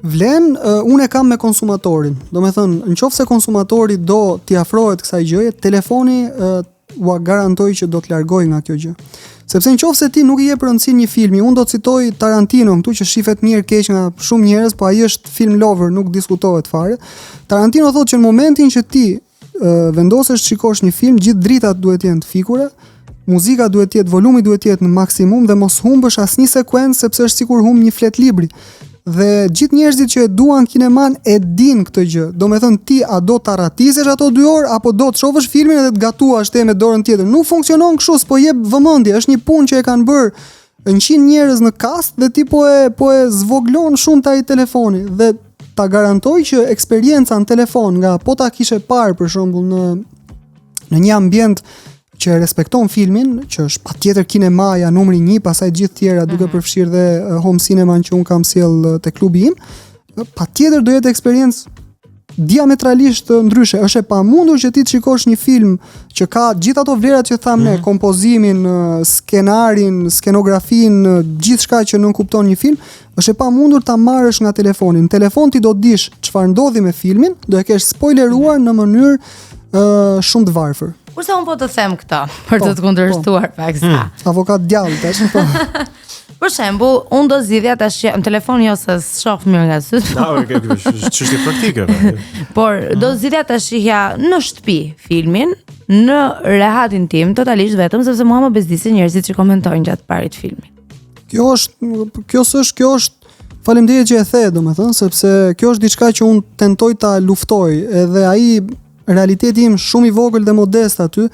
Vlen, unë e kam me konsumatorin. Do me thënë, në qoftë se konsumatori do t'i afrohet kësaj gjëje, telefoni ua garantoj që do të largoj nga kjo gjë. Sepse në qoftë se ti nuk I jep rëndësinë një filmi, unë do të citoj Tarantino këtu që shifet mirë keq nga shumë njerëz, po ai është film lover, nuk diskutohet fare. Tarantino thotë që në momentin që ti vendosesh të shikosh një film, gjithë dritat duhet jenë të fikura, muzika duhet të jetë, volumi duhet të jetë në maksimum dhe mos humbësh asnjë sekuencë sepse është sikur humb një flet libri. Dhe gjithë njerëzit që e duan kineman e din këtë gjë. Do me thënë ti a do ta ratisesh ato 2 orë apo do të shohësh filmin edhe të gatuash te me dorën tjetër. Nuk funksionon kështu, s'po jep vëmendje, është një punë që e kanë bërë 100 njerëz në kast dhe ti po e zvoglon shumë ai telefoni dhe ta garantoj që eksperienca në telefon nga po ta kishe parë për shembull në një ambient që respekton filmin, që është patjetër kinemaja numri 1, pastaj gjithë tjera duke përfshirë dhe home cinema që un kam sjell te klubi im, patjetër do jetë eksperiencë diametralisht ndryshe. Është e pamundur që ti të shikosh një film që ka gjithë ato vlerat që tham ne, kompozimin, skenarin, skenografinë, gjithçka që nuk kupton një film, është e pamundur ta marrësh nga telefoni. Në telefon ti do dish çfarë ndodhi me filmin, do e kesh spoileruar në mënyrë shumë të varfër. Kurse unë po të them këto, për të të kundërshtuar pak sa. Avokat djallë tash po. Për shembull, unë do zgjidhja tash në telefon jo se shoh mirë nga syt. Është çështje praktike. Por do zgjidhja ta shihja në shtëpi filmin, në rehatin tim, totalisht vetëm sepse mua më bezdisin njerëzit që komentojnë gjatë parit filmin. Kjo është faleminderit që e the, domethënë, sepse kjo është diçka që unë tentoj ta luftoj, edhe ai realiteti im shumë I vogël dhe modest aty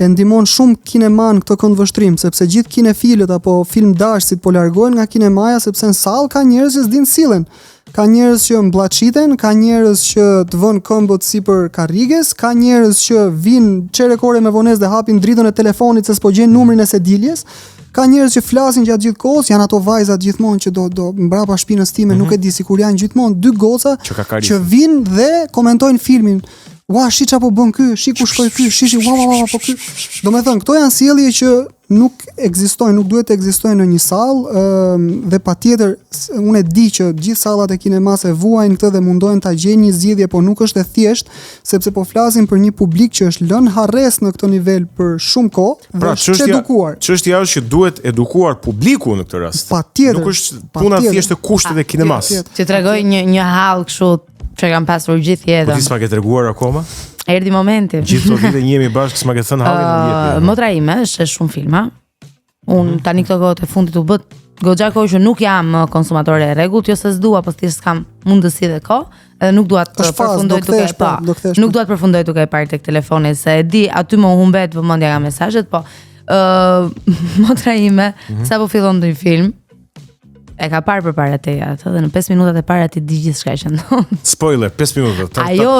e ndihmon shumë kineman këtë këndvështrim, sepse gjithë kinefilët apo filmdashësit po largohen nga kinemaja sepse në sallë ka njerëz që s'din sillen. Ka njerëz që mbllaçiten, ka njerëz që të vënë këmbët sipër karriges, ka njerëz që vinë çerekore me vonesë dhe hapin dritën e telefonit se s'po gjejnë numrin e sediljes. Ka njerëz që flasin gjatë gjithë kohës, janë ato vajzat gjithmonë që do mbrapa shpinës time, nuk e di sikur janë gjithmonë 2 goca që vinë dhe komentojnë filmin. Ua, shi qa po bën ky, shi ku shkoj ky, shi po ky. Do me thënë, këto janë sjellje që nuk ekzistojnë, nuk duhet të ekzistojnë në një sallë, dhe patjetër unë e di që gjithë sallat e kinemas e vuajnë këtë dhe mundohen ta gjejnë një zgjidhje, por nuk është e thjeshtë, sepse po flasim për një publik që është lënë harres në këtë nivel për shumë kohë dhe është edukuar. Çështja është që duhet edukuar publiku në këtë rast. Patjetër. Nuk është puna thjesht e kushtet e kinemas. Që tregoj një hall kështu që kam pasur gjithë jetën. Po ti s'ma ke treguar akoma? Erdhi momenti. Gjithë këto vite jemi bashkë, s'ma ke thënë hallin në jetë. Motra ime është shumë filma. Unë tani këto kohë të fundit u bët goxha kohë që nuk jam konsumatore e rregullt, jo se s'dua, po thjesht kam mundësi dhe kohë, edhe nuk dua të përfundoj nuk dua të përfundoj duke e parë tek telefoni, se e di aty më humbet vëmendja nga mesazhet, po motra ime sapo fillon një film e ka parë përpara teja, dhe në 5 minutat e para ti di gjithçka që ndodh. Spoiler, 5 minuta. Ajo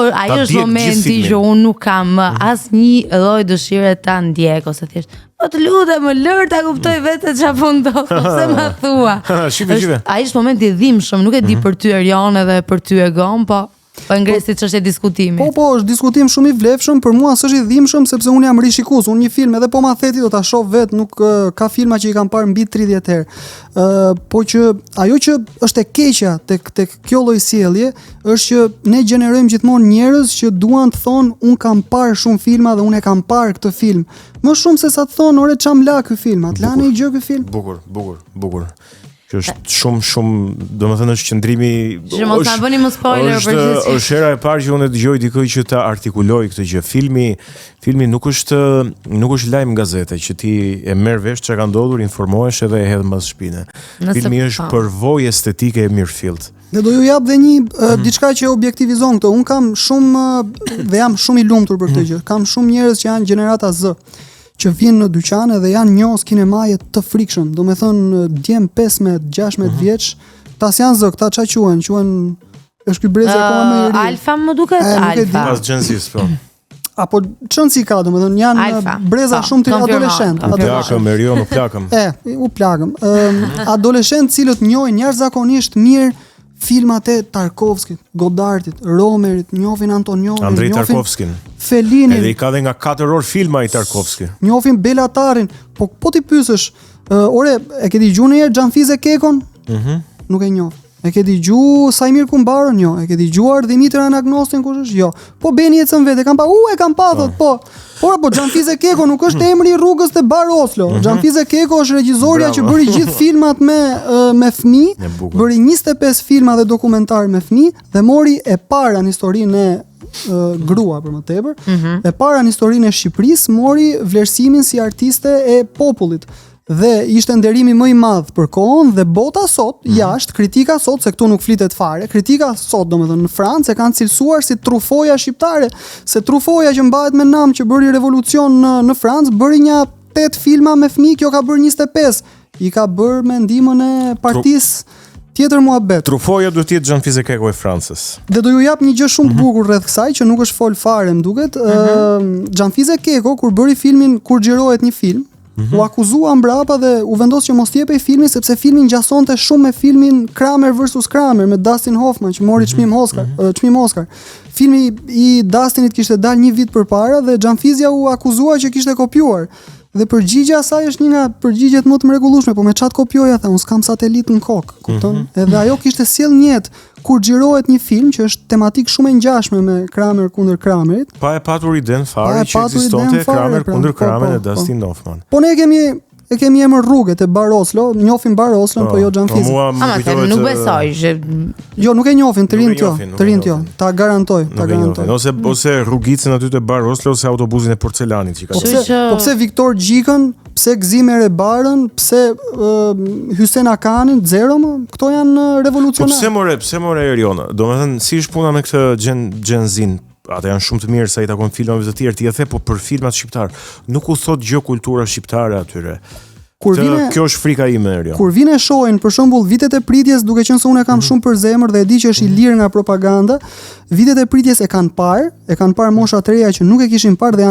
është momenti që unë nuk kam asnjë lloj dëshire ta ndjek ose thjesht, po të lutem, më lër ta kuptoj vetë çfarë po ndodh, ose ma thua. Shive. Ai është momenti I dhimbshëm, nuk e di për ty Erion edhe për ty Egon, po ngresit ç'është e diskutimi. Po, është diskutim shumë I vlefshëm, për mua s'është I dhimbshëm sepse unë jam rishikues, unë një film edhe po ma theti do ta shoh vet, nuk ka filma që I kam parë mbi 30 herë. Po që ajo që është e keqja tek kjo lloj sjellje është që ne gjenerojmë gjithmonë njerëz që duan të thonë un kam parë shumë filma dhe unë e kam parë këtë film. Më shumë se sa të thonë ore çam la ky film, atë la në gjë ky film. Bukur. Që është shumë, domethënë është qëndrimi. Që mos na bëni më spoiler për gjithë. Është hera e parë që unë dëgjoj dikoj që ta artikuloj këtë gjë. Filmi nuk është lajm gazete që ti e merr vesh çka ka ndodhur, informohesh edhe e hedh mbas shpine. Filmi është përvojë estetike e mirëfillt. Ne do ju jap dhe një diçka që objektivizon këtë. Un kam shumë dhe jam shumë I lumtur për këtë gjë. Kam shumë njerëz që janë gjenerata Z, që vinë në dyqane dhe janë njohës kinemaje të frikshëm. Do me thënë djem 15-16 vjeç, tas janë zë, këta qa quhen, është ky brezi akoma më I ri. Alfa më duket Alfa. Pas Gensis, po. Apo çon si ka, do me thënë janë breza shumë të adoleshent. U plakëm, Erion, u plakëm. U plakëm. Adoleshent cilët njohin jashtëzakonisht mirë filmat e Tarkovskit, Godartit, Romerit, njohin Antonionin, Andrei Tarkovskin, Fellinin. Edhe I ka dhe nga 4 orë filma I Tarkovski. Njohin Belatarin, po ti pyesësh, ore, e ke dëgjuar një herë Xhanfize Kekon? Nuk e njoh. E ke dëgju Sajmir Kumbaron? Jo. E ke dëgjuar Dimitër Anagnostin kush është? Jo. Po Beni ecën vetë, e kam pa thot, po. Po Xhanfize Keko nuk është emri i rrugës te Bar Oslo. Xhanfize Keko është regjisorja që bëri gjithë filmat me fëmijë, bëri 25 filma dhe dokumentar me fëmijë dhe mori e para në historinë e grua për më tepër, e para në historinë e Shqipërisë mori vlerësimin si artiste e popullit. Dhe ishte nderimi më i madh për kohën dhe bota sot, jashtë, kritika sot, se këtu nuk flitet fare, kritika sot, domethënë në Francë e kanë cilësuar si trufoja shqiptare, se trufoja që mbahet me nam që bëri revolucion në Francë, bëri një 8 filma me fëmijë, kjo ka bërë 25. I ka bërë me ndihmën e partisë tjetër muhabet. Trufoja duhet të jetë Xhanfize Keko e Francës. Dhe do ju jap një gjë shumë të bukur rreth kësaj që nuk është fol fare, më duket. Xhanfize Keko kur bëri filmin Kur xhirohet një film, u akuzua mbrapa dhe u vendos që mos t'jepej filmin sepse filmi ngjasonte shumë me filmin Kramer vs Kramer me Dustin Hoffman që mori çmim Oscar. Filmi i Dustinit kishte dalë një vit përpara dhe Xhanfizja u akuzua që kishte kopjuar. Dhe përgjigjja e saj është një nga përgjigjet më të mrekullueshme, po me çat kopjoja tha, unë s'kam satelit në kokë, kupton? Edhe ajo kishte sjell një jetë kur xhirohet një film që është tematik shumë e ngjashme me Kramer kundër Kramerit. Pa e patur iden fare që ekzistonte Kramer kundër Kramer e Dustin Hoffman. Po ne kemi emër rrugët e Bar Oslo, njohim Bar Oslo, po jo Xhanfize. Nuk besoj që jo, nuk e njohin të rinjt jo. Ta garantoj. Ose rrugicën aty te Bar Oslo ose autobusin e porcelanit që ka. Po pse Viktor Gjikën, pse Gzime Rebarën, pse Hysén Akanin, Zero më? Këto janë revolucionarë. Po pse more Eriona? Domethënë si është puna me këtë Gen Z? Ata janë shumë të mirë sa i takon filmave të tjerë, ti e the, po për filmat shqiptar nuk u thot gjë kultura shqiptare atyre. Kjo është frika ime, Erion. Kur vine shohin për shembull Vitet e pritjes, duke qenë se unë e kam shumë për zemër dhe e di që është i lirë nga propaganda, Vitet e pritjes e kanë parë mosha të reja që nuk e kishin parë dhe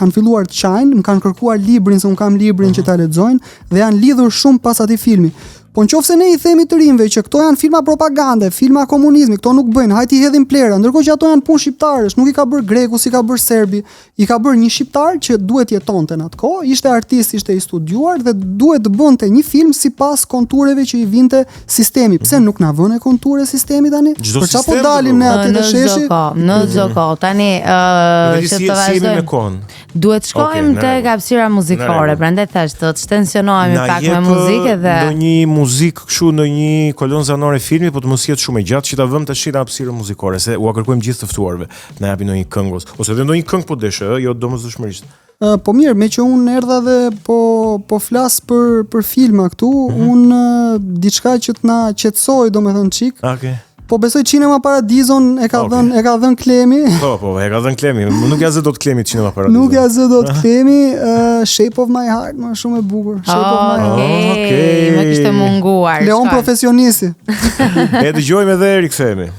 kanë filluar të qajnë, më kanë kërkuar librin se unë kam librin që ta lexojnë dhe janë lidhur shumë pas atij filmi. Po nëse ne i themi të rinjve që këto janë filma propagande, filma komunizmi, këto nuk bëjnë, hajti i hedhim plera, ndërkohë që ato janë punë shqiptarësh, nuk i ka bërë greku, si ka bërë serbi, i ka bërë një shqiptar që duhet jetonte në atë kohë, ishte artist, ishte i studiuar dhe duhet të bënte një film sipas kontureve që i vinte sistemi. Pse nuk na vënë konture sistemi tani? Për çfarë po dalim ne aty të sheshi? Në zoko, tani që të vazhdojmë. Duhet shkojmë tek hapësira muzikore, prandaj thash të tensionohemi pak me muzikë dhe muzikë kështu në një kolon zanore filmi, po të mos jetë shumë e gjatë që ta vëmë tash në hapësirën muzikore, se u kërkojmë gjithë të ftuarve. Na japin ndonjë këngë ose edhe ndonjë këngë po desh, jo domosdoshmërisht. Po mirë, me që unë erdha dhe po flas për filma këtu, unë diçka që të na qetësoj, domethënë çik. Okej. Po besoj Cinema Paradizon e ka dhën Klemi. Po, e ka dhën Klemi. Nuk ja zë dot Klemi Cinema Paradizon. Nuk ja zë dot Klemi, Shape of My Heart, më shumë e bukur. Shape of My Heart. Okej, më kishte munguar. Leon profesionisti. E dëgjojmë edhe rikthehemi.